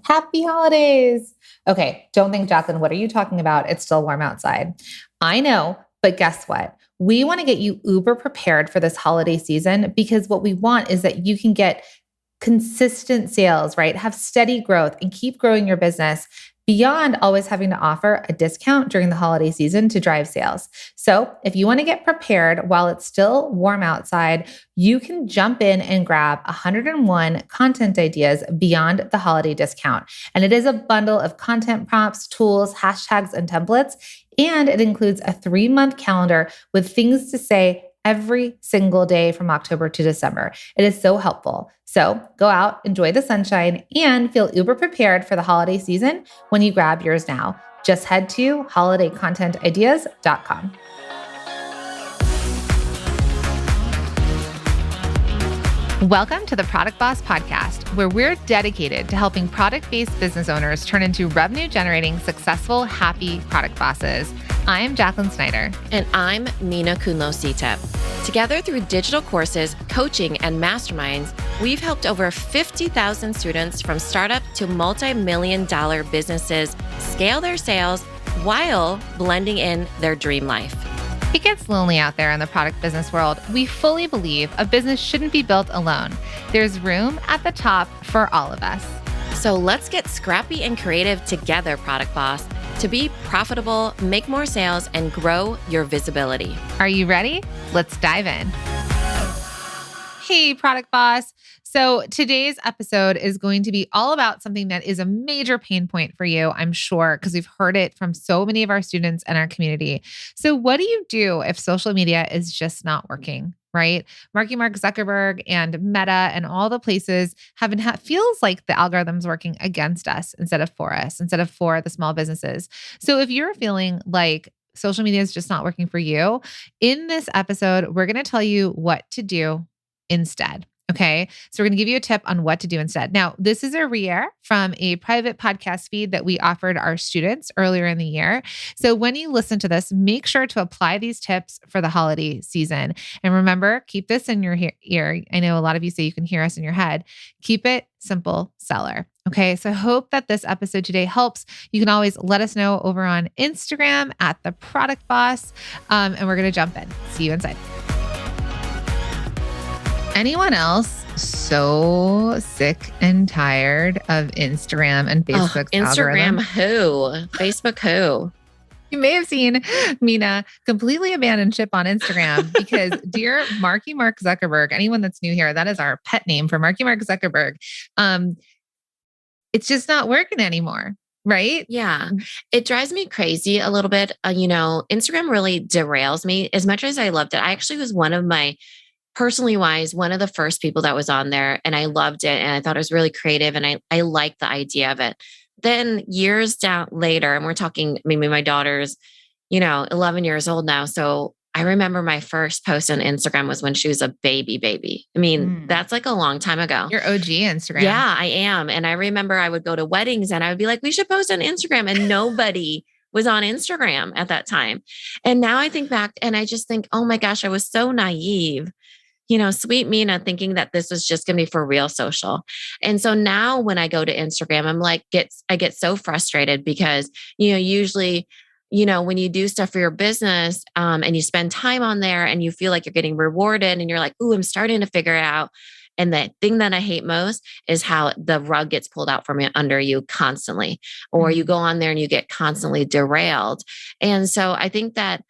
Happy holidays. Okay, don't think, Jacqueline, what are you talking about? It's still warm outside. I know, but guess what? We want to get you uber prepared for this holiday season because what we want is that you can get consistent sales, right? Have steady growth and keep growing your business beyond always having to offer a discount during the holiday season to drive sales. So, if you want to get prepared while it's still warm outside, you can jump in and grab 101 content ideas beyond the holiday discount. And it is a bundle of content prompts, tools, hashtags, and templates. And it includes a 3-month calendar with things to say every single day from October to December. It is so helpful. So go out, enjoy the sunshine, and feel uber prepared for the holiday season when you grab yours now. Just head to holidaycontentideas.com. Welcome to the Product Boss Podcast, where we're dedicated to helping product-based business owners turn into revenue-generating, successful, happy product bosses. I'm Jacqueline Snyder. And I'm Mina Kunlo-Sitep. Together through digital courses, coaching, and masterminds, we've helped over 50,000 students from startup to multi-million-dollar businesses scale their sales while blending in their dream life. It gets lonely out there in the product business world. We fully believe a business shouldn't be built alone. There's room at the top for all of us. So let's get scrappy and creative together, Product Boss, to be profitable, make more sales, and grow your visibility. Are you ready? Let's dive in. Hey, Product Boss. So today's episode is going to be all about something that is a major pain point for you, I'm sure, because we've heard it from so many of our students and our community. So what do you do if social media is just not working, right? Mark Zuckerberg and Meta and all the places feels like the algorithm's working against us instead of for us, instead of for the small businesses. So if you're feeling like social media is just not working for you, in this episode, we're going to tell you what to do instead. Okay. So we're going to give you a tip on what to do instead. Now, this is a re-air from a private podcast feed that we offered our students earlier in the year. So when you listen to this, make sure to apply these tips for the holiday season. And remember, keep this in your ear. I know a lot of you say you can hear us in your head. Keep it simple, seller. Okay. So I hope that this episode today helps. You can always let us know over on Instagram at The Product Boss. And we're going to jump in. See you inside. Anyone else so sick and tired of Instagram and Facebook's Instagram algorithm? who? Facebook who? You may have seen Mina completely abandon ship on Instagram because dear Mark Zuckerberg, anyone that's new here, that is our pet name for Mark Zuckerberg. It's just not working anymore. Right? Yeah. It drives me crazy a little bit. Instagram really derails me as much as I loved it. I actually was personally wise, one of the first people that was on there, and I loved it and I thought it was really creative and I liked the idea of it. Then years down later, and we're talking, maybe my daughter's, 11 years old now. So I remember my first post on Instagram was when she was a baby. I mean, that's like a long time ago. You're OG Instagram. Yeah, I am. And I remember I would go to weddings and I would be like, we should post on Instagram. And nobody was on Instagram at that time. And now I think back and I just think, oh my gosh, I was so naive. Sweet Mina thinking that this was just going to be for real social. And so now when I go to Instagram, I'm like, I get so frustrated because, usually, when you do stuff for your business and you spend time on there and you feel like you're getting rewarded and you're like, ooh, I'm starting to figure it out. And the thing that I hate most is how the rug gets pulled out from under you constantly, or you go on there and you get constantly derailed. And so I think that,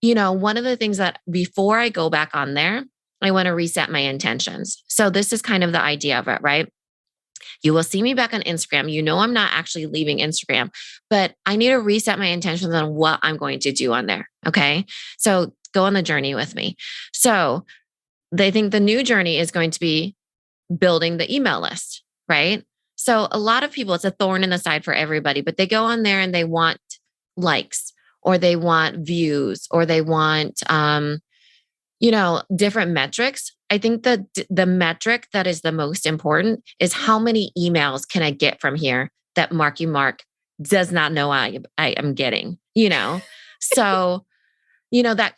one of the things that before I go back on there, I want to reset my intentions. So this is kind of the idea of it, right? You will see me back on Instagram. I'm not actually leaving Instagram, but I need to reset my intentions on what I'm going to do on there. Okay. So go on the journey with me. So they think the new journey is going to be building the email list, right? So a lot of people, it's a thorn in the side for everybody, but they go on there and they want likes or they want views or they want, different metrics. I think that the metric that is the most important is how many emails can I get from here that Mark does not know I am getting, So,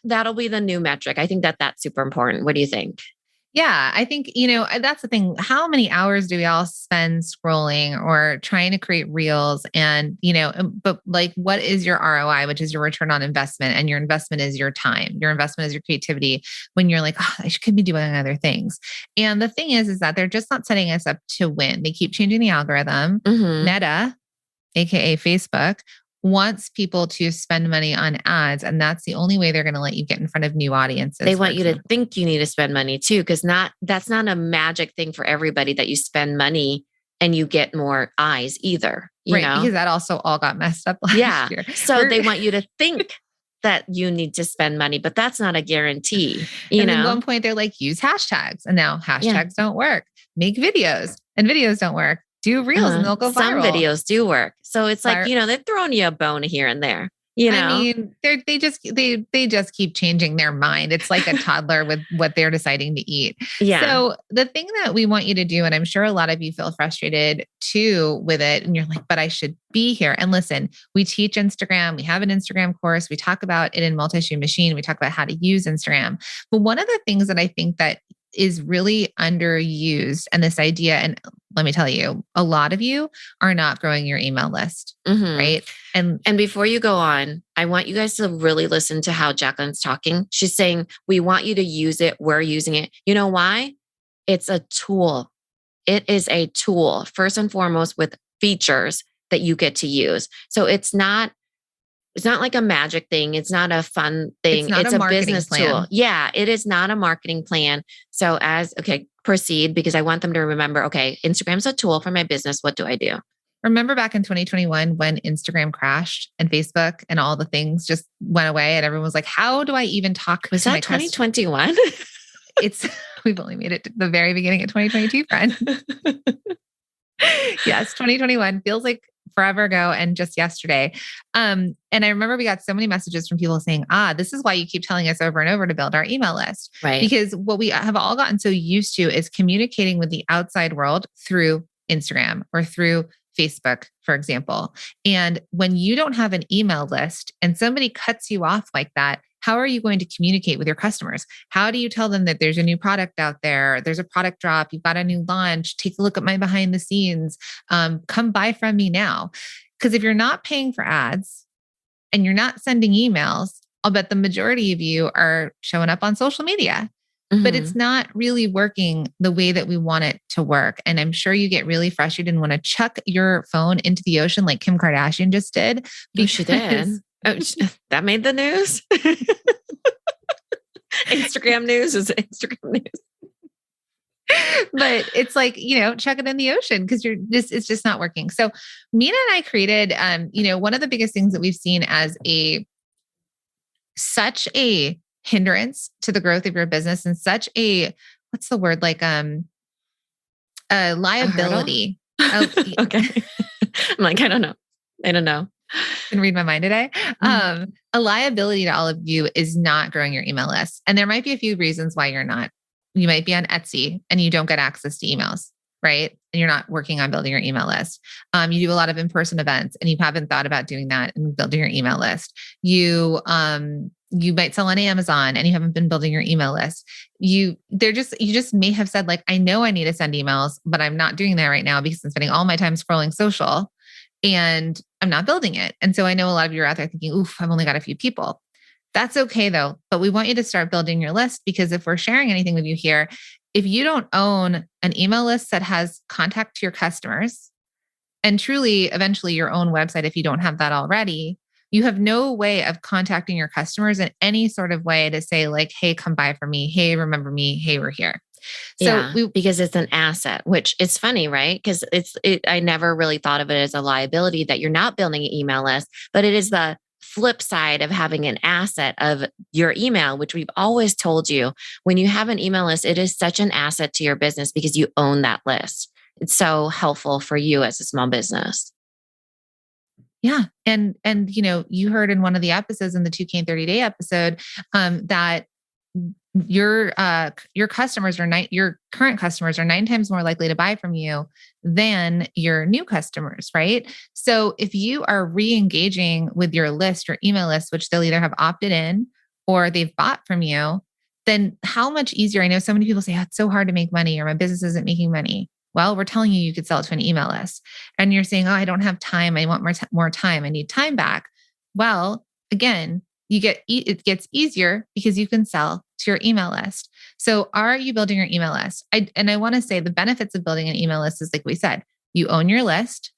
that'll be the new metric. I think that that's super important. What do you think? Yeah, I think, that's the thing. How many hours do we all spend scrolling or trying to create reels? And, but like, what is your ROI, which is your return on investment? And your investment is your time. Your investment is your creativity when you're like, oh, could be doing other things. And the thing is that they're just not setting us up to win. They keep changing the algorithm. Meta, AKA Facebook, wants people to spend money on ads. And that's the only way they're going to let you get in front of new audiences. They want you to think you need to spend money too, because that's not a magic thing for everybody that you spend money and you get more eyes either. You know? Because that also all got messed up last year. So they want you to think that you need to spend money, but that's not a guarantee. Then at one point they're like, use hashtags. And now hashtags don't work. Make videos and videos don't work. Do reels and they'll go viral. Some videos do work. So it's like, they're throwing you a bone here and there. I mean, they just keep changing their mind. It's like a toddler with what they're deciding to eat. Yeah. So the thing that we want you to do, and I'm sure a lot of you feel frustrated too with it, and you're like, but I should be here. And listen, we teach Instagram. We have an Instagram course. We talk about it in Multi-Stream Machine. We talk about how to use Instagram. But one of the things that I think that is really underused, and this idea, and let me tell you, a lot of you are not growing your email list, right? And before you go on, I want you guys to really listen to how Jacqueline's talking. She's saying, we want you to use it. We're using it. You know why? It's a tool. It is a tool, first and foremost, with features that you get to use. So it's not like a magic thing. It's not a fun thing. It's a business tool. Yeah, it is not a marketing plan. So proceed, because I want them to remember, okay, Instagram's a tool for my business. What do I do? Remember back in 2021 when Instagram crashed and Facebook and all the things just went away and everyone was like, how do I even talk to my 2021? We've only made it to the very beginning of 2022, friend. Yes, 2021 feels like forever ago and just yesterday. And I remember we got so many messages from people saying, this is why you keep telling us over and over to build our email list. Right. Because what we have all gotten so used to is communicating with the outside world through Instagram or through Facebook, for example. And when you don't have an email list and somebody cuts you off like that, how are you going to communicate with your customers? How do you tell them that there's a new product out there? There's a product drop. You've got a new launch. Take a look at my behind the scenes. Come buy from me now. Because if you're not paying for ads and you're not sending emails, I'll bet the majority of you are showing up on social media. But it's not really working the way that we want it to work. And I'm sure you get really frustrated and want to chuck your phone into the ocean like Kim Kardashian just did. She did. That made the news. Instagram news is Instagram news. But it's like, chuck it in the ocean because it's just not working. So Mina and I created, one of the biggest things that we've seen as such a hindrance to the growth of your business and such a, what's the word? Like, a liability. Okay. I'm like, I don't know. Can read my mind today. A liability to all of you is not growing your email list. And there might be a few reasons why you're not. You might be on Etsy and you don't get access to emails, right? And you're not working on building your email list. You do a lot of in-person events and you haven't thought about doing that and building your email list. You might sell on Amazon and you haven't been building your email list. You just may have said like, I know I need to send emails, but I'm not doing that right now because I'm spending all my time scrolling social and I'm not building it. And so I know a lot of you are out there thinking, oof, I've only got a few people. That's okay though. But we want you to start building your list because if we're sharing anything with you here, if you don't own an email list that has contact to your customers and truly eventually your own website, if you don't have that already, you have no way of contacting your customers in any sort of way to say like, hey, come buy from me. Hey, remember me. Hey, we're here. Because it's an asset, which is funny, right? Because I never really thought of it as a liability that you're not building an email list, but it is the flip side of having an asset of your email, which we've always told you. When you have an email list, it is such an asset to your business because you own that list. It's so helpful for you as a small business. Yeah. And you heard in one of the episodes in the 2K 30-day episode, that your customers your current customers are 9 times more likely to buy from you than your new customers, right? So if you are re-engaging with your list, your email list, which they'll either have opted in or they've bought from you, then how much easier? I know so many people say, oh, it's so hard to make money or my business isn't making money. Well, we're telling you could sell it to an email list. And you're saying, oh, I don't have time. I want more time. I need time back. Well, again, it gets easier because you can sell to your email list. So are you building your email list? I want to say the benefits of building an email list is like we said, you own your list.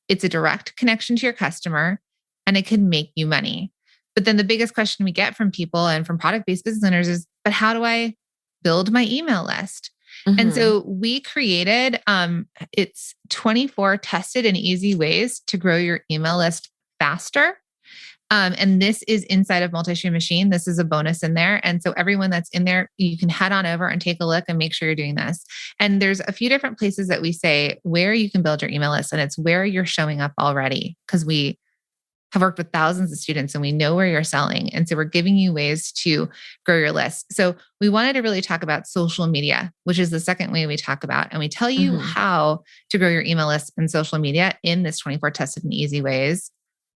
It's a direct connection to your customer and it can make you money. But then the biggest question we get from people and from product-based business owners is, but how do I build my email list? And so we created, it's 24 tested and easy ways to grow your email list faster. And this is inside of Multi-Stream Machine. This is a bonus in there. And so everyone that's in there, you can head on over and take a look and make sure you're doing this. And there's a few different places that we say where you can build your email list, and it's where you're showing up already, because we have worked with thousands of students and we know where you're selling. And so we're giving you ways to grow your list. So we wanted to really talk about social media, which is the second way we talk about. And we tell you how to grow your email list in social media in this 24 tested and easy ways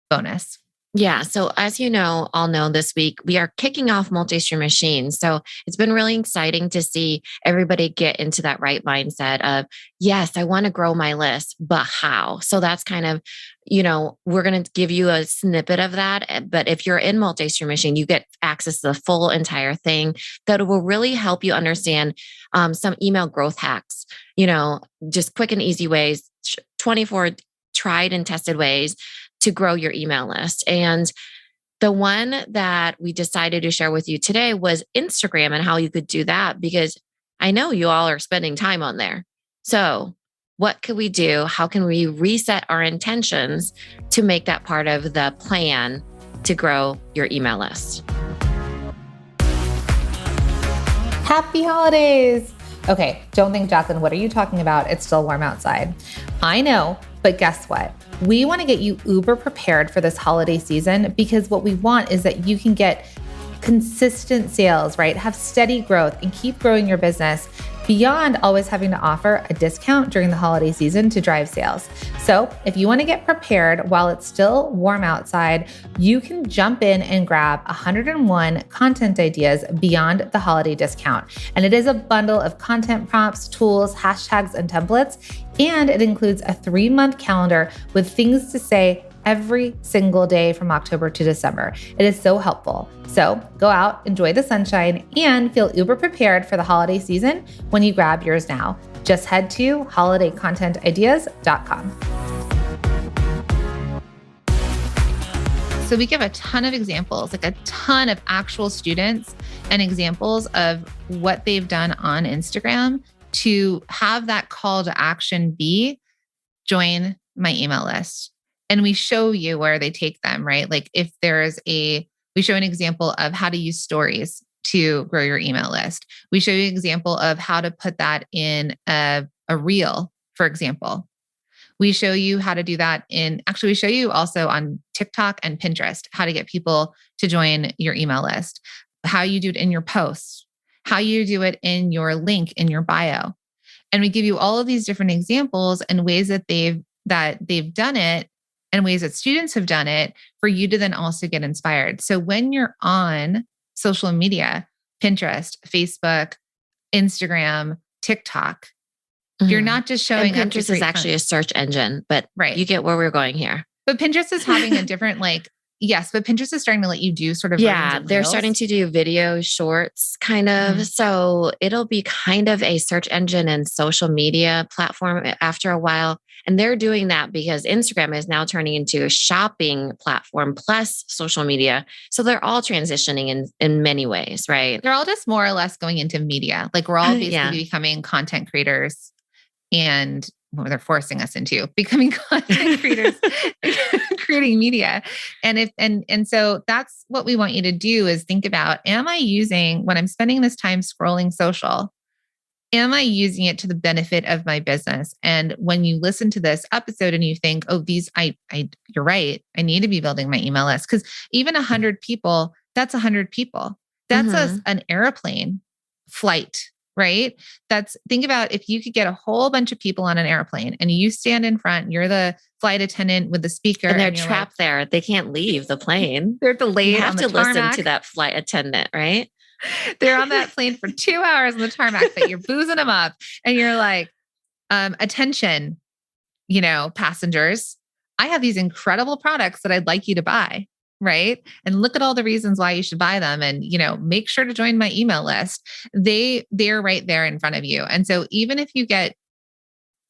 bonus. Yeah. So as you know, all know this week, we are kicking off Multi-Stream Machine. So it's been really exciting to see everybody get into that right mindset of, yes, I want to grow my list, but how? So that's kind of, we're going to give you a snippet of that. But if you're in Multi-Stream Machine, you get access to the full entire thing that will really help you understand some email growth hacks, just quick and easy ways, 24 tried and tested ways to grow your email list. And the one that we decided to share with you today was Instagram and how you could do that, because I know you all are spending time on there. So what could we do? How can we reset our intentions to make that part of the plan to grow your email list? Happy holidays. Okay, don't think, Jacqueline, what are you talking about? It's still warm outside. I know, but guess what? We want to get you uber prepared for this holiday season, because what we want is that you can get consistent sales, right? Have steady growth and keep growing your business beyond always having to offer a discount during the holiday season to drive sales. So if you want to get prepared while it's still warm outside, you can jump in and grab 101 content ideas beyond the holiday discount. And it is a bundle of content prompts, tools, hashtags, and templates. And it includes a 3-month calendar with things to say every single day from October to December. It is so helpful. So go out, enjoy the sunshine, and feel uber prepared for the holiday season when you grab yours now. Just head to holidaycontentideas.com. So we give a ton of examples, like a ton of actual students and examples of what they've done on Instagram to have that call to action be join my email list. And we show you where they take them, right? Like if we show an example of how to use stories to grow your email list. We show you an example of how to put that in a reel, for example. We show you how to do that we show you also on TikTok and Pinterest, how to get people to join your email list, how you do it in your posts, how you do it in your link in your bio. And we give you all of these different examples and ways that they've done it and ways that students have done it for you to then also get inspired. So when you're on social media, Pinterest, Facebook, Instagram, TikTok, you're not just showing up. Pinterest is actually a search engine, but you get where we're going here. But Pinterest is having a different yes, but Pinterest is starting to let you do sort of they're starting to do video shorts kind of. Mm-hmm. So it'll be kind of a search engine and social media platform after a while. And they're doing that because Instagram is now turning into a shopping platform plus social media. So they're all transitioning in many ways, right? They're all just more or less going into media. Like we're all basically becoming content creators, and they're forcing us into becoming content creators, creating media. And so that's what we want you to do is think about, am I using, when I'm spending this time scrolling social, am I using it to the benefit of my business? And when you listen to this episode and you think, oh, you're right. I need to be building my email list. Because even 100 people, that's 100 people. That's an airplane flight, right? Think about if you could get a whole bunch of people on an airplane and you stand in front, you're the flight attendant with the speaker. And they're trapped there. They can't leave the plane. They're delayed. You have to listen to that flight attendant, right? They're on that plane for 2 hours on the tarmac, but you're boozing them up and you're like, attention, passengers, I have these incredible products that I'd like you to buy. Right. And look at all the reasons why you should buy them. And, make sure to join my email list. They're right there in front of you. And so even if you get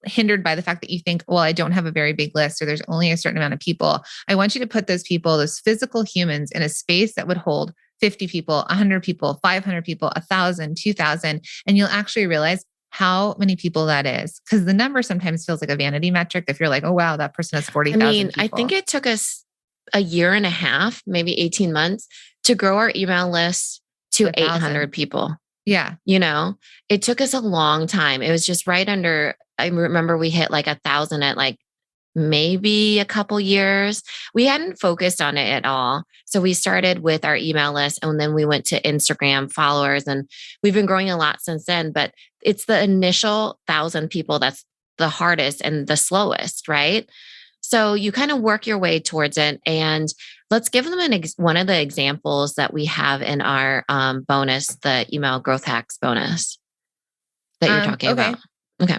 hindered by the fact that you think, well, I don't have a very big list or there's only a certain amount of people, I want you to put those people, those physical humans, in a space that would hold 50 people, 100 people, 500 people, 1,000, 2,000. And you'll actually realize how many people that is. Because the number sometimes feels like a vanity metric. If you're like, oh, wow, that person has 40,000 people. I think it took us a year and a half, maybe 18 months to grow our email list to 800 people. Yeah. It took us a long time. It was just right under, I remember we hit like 1,000 at like maybe a couple years. We hadn't focused on it at all. So we started with our email list and then we went to Instagram followers, and we've been growing a lot since then, but it's the initial 1,000 people that's the hardest and the slowest, right? So you kind of work your way towards it. And let's give them one of the examples that we have in our bonus, the email growth hacks bonus that you're talking about. Okay.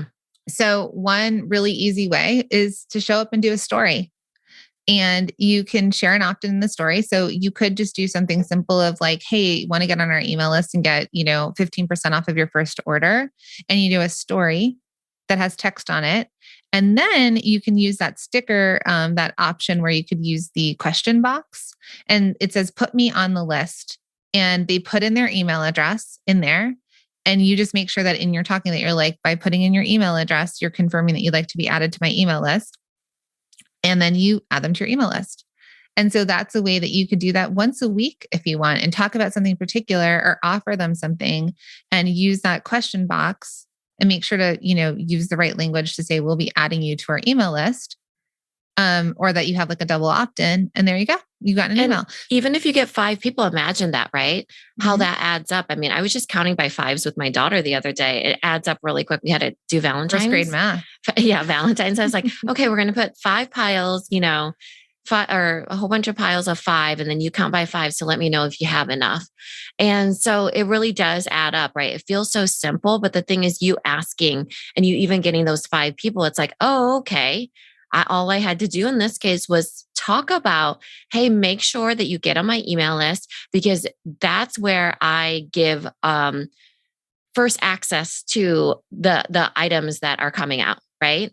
So one really easy way is to show up and do a story. And you can share an opt-in in the story. So you could just do something simple of like, hey, you want to get on our email list and get, 15% off of your first order. And you do a story that has text on it. And then you can use that sticker, that option where you could use the question box. And it says, put me on the list. And they put in their email address in there. And you just make sure that in your talking that you're like, by putting in your email address, you're confirming that you'd like to be added to my email list. And then you add them to your email list. And so that's a way that you could do that once a week if you want, and talk about something particular or offer them something and use that question box and make sure to, use the right language to say, we'll be adding you to our email list. Or that you have like a double opt-in, and there you go. You got an email. Even if you get 5 people, imagine that, right? How that adds up. I mean, I was just counting by 5s with my daughter the other day. It adds up really quick. We had to do Valentine's. First grade math. Yeah, Valentine's. I was like, okay, we're going to put 5 piles, 5, or a whole bunch of piles of 5, and then you count by 5. So let me know if you have enough. And so it really does add up, right? It feels so simple, but the thing is, you asking and you even getting those 5 people, it's like, oh, okay. All I had to do in this case was talk about, hey, make sure that you get on my email list, because that's where I give first access to the items that are coming out, right?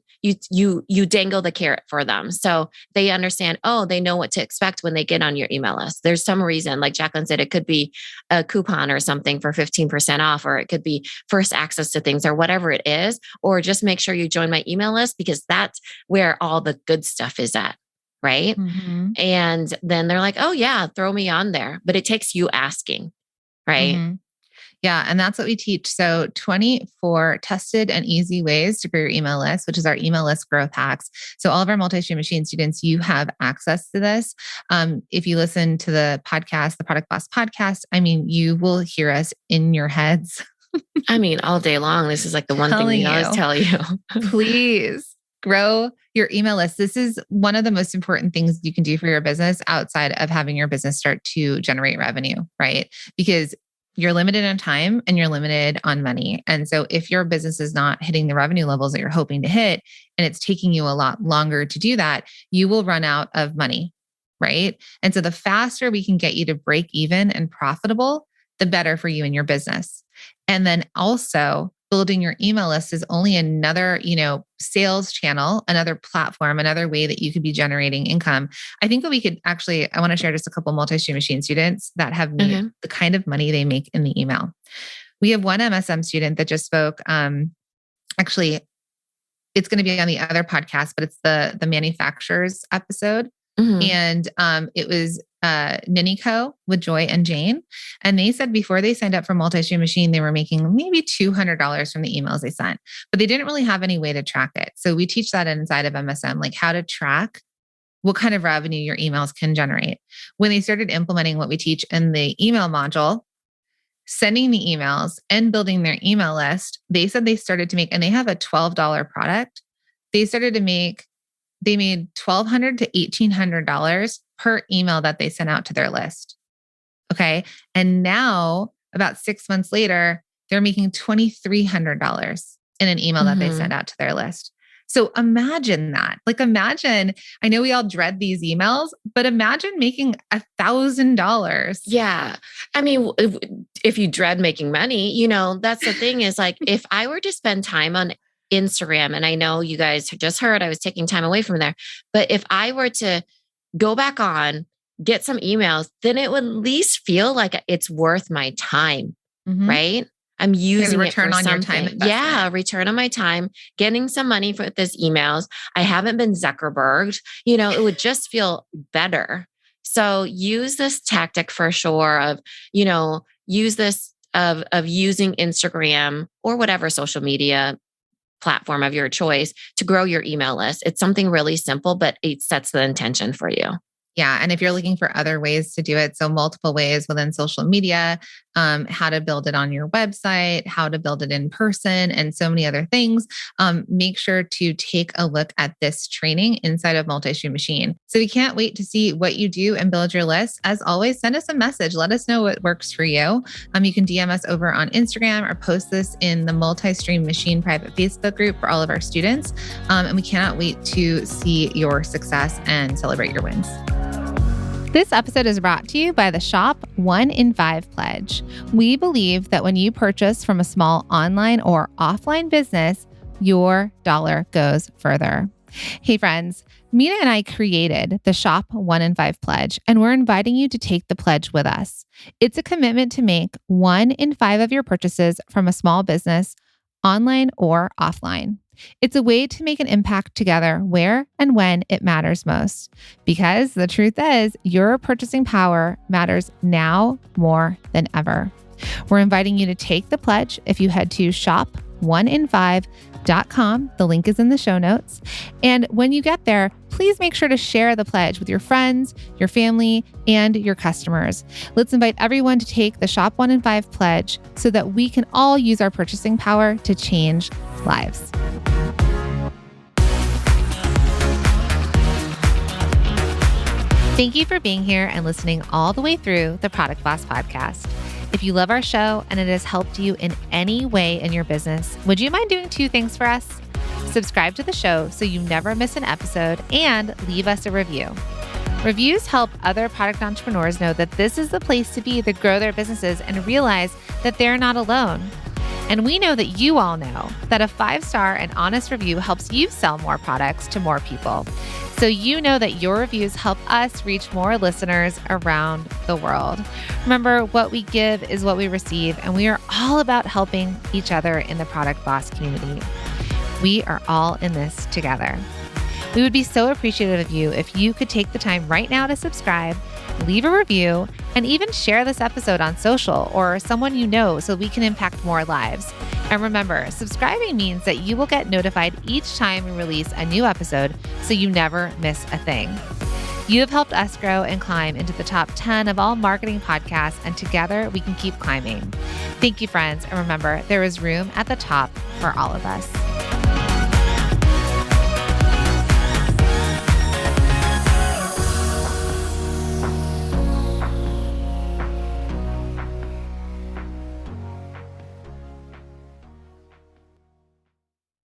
You dangle the carrot for them. So they understand, they know what to expect when they get on your email list. There's some reason, like Jacqueline said, it could be a coupon or something for 15% off, or it could be first access to things or whatever it is, or just make sure you join my email list, because that's where all the good stuff is at. Right. Mm-hmm. And then they're like, oh yeah, throw me on there. But it takes you asking. Right. Mm-hmm. Yeah. And that's what we teach. So 24 tested and easy ways to grow your email list, which is our email list growth hacks. So all of our multi-stream machine students, you have access to this. If you listen to the podcast, the Product Boss podcast, you will hear us in your heads. All day long. This is like the one thing we always tell you. Please grow your email list. This is one of the most important things you can do for your business outside of having your business start to generate revenue, right? Because you're limited on time and you're limited on money. And so if your business is not hitting the revenue levels that you're hoping to hit, and it's taking you a lot longer to do that, you will run out of money, right? And so the faster we can get you to break even and profitable, the better for you and your business. And then also building your email list is only another, sales channel, another platform, another way that you could be generating income. I think that we could actually, I want to share just a couple multi-stream machine students that have made the kind of money they make in the email. We have one MSM student that just spoke. Actually, it's going to be on the other podcast, but it's the manufacturers episode. And it was Ninico with Joy and Jane. And they said before they signed up for Multi-Stream Machine, they were making maybe $200 from the emails they sent, but they didn't really have any way to track it. So we teach that inside of MSM, like how to track what kind of revenue your emails can generate. When they started implementing what we teach in the email module, sending the emails and building their email list, they said they started to make, and they have a $12 product. They made $1,200 to $1,800 per email that they sent out to their list. Okay. And now about 6 months later, they're making $2,300 in an email that they send out to their list. So imagine that. Like imagine, I know we all dread these emails, but imagine making $1,000. Yeah. I mean, if you dread making money, you know, that's the thing is like, if I were to spend time on Instagram, and I know you guys just heard I was taking time away from there, but if I were to go back on, get some emails, then it would at least feel like it's worth my time, right? I'm using return it for on something. your time investment. Yeah, return on my time, getting some money for this emails. I haven't been Zuckerberged. You know, it would just feel better. So use this tactic for sure of, you know, use this of using Instagram or whatever social media platform of your choice to grow your email list. It's something really simple, but it sets the intention for you. Yeah. And if you're looking for other ways to do it, so multiple ways within social media, how to build it on your website, how to build it in person, and so many other things, make sure to take a look at this training inside of Multi-Stream Machine. So we can't wait to see what you do and build your list. As always, send us a message. Let us know what works for you. You can DM us over on Instagram or post this in the Multi-Stream Machine private Facebook group for all of our students. And we cannot wait to see your success and celebrate your wins. This episode is brought to you by the Shop 1 in 5 Pledge. We believe that when you purchase from a small online or offline business, your dollar goes further. Hey friends, Mina and I created the Shop 1 in 5 Pledge, and we're inviting you to take the pledge with us. It's a commitment to make 1 in 5 of your purchases from a small business, online or offline. It's a way to make an impact together where and when it matters most. Because the truth is, your purchasing power matters now more than ever. We're inviting you to take the pledge if you head to shop1in5.com. The link is in the show notes. And when you get there, please make sure to share the pledge with your friends, your family, and your customers. Let's invite everyone to take the Shop 1 in 5 pledge so that we can all use our purchasing power to change lives. Thank you for being here and listening all the way through the Product Boss podcast. If you love our show and it has helped you in any way in your business, would you mind doing 2 things for us? Subscribe to the show so you never miss an episode and leave us a review. Reviews help other product entrepreneurs know that this is the place to be to grow their businesses and realize that they're not alone. And we know that you all know that a 5-star and honest review helps you sell more products to more people. So you know that your reviews help us reach more listeners around the world. Remember, what we give is what we receive, and we are all about helping each other in the Product Boss community. We are all in this together. We would be so appreciative of you if you could take the time right now to subscribe, leave a review, and even share this episode on social or someone you know so we can impact more lives. And remember, subscribing means that you will get notified each time we release a new episode so you never miss a thing. You have helped us grow and climb into the top 10 of all marketing podcasts, and together we can keep climbing. Thank you, friends. And remember, there is room at the top for all of us.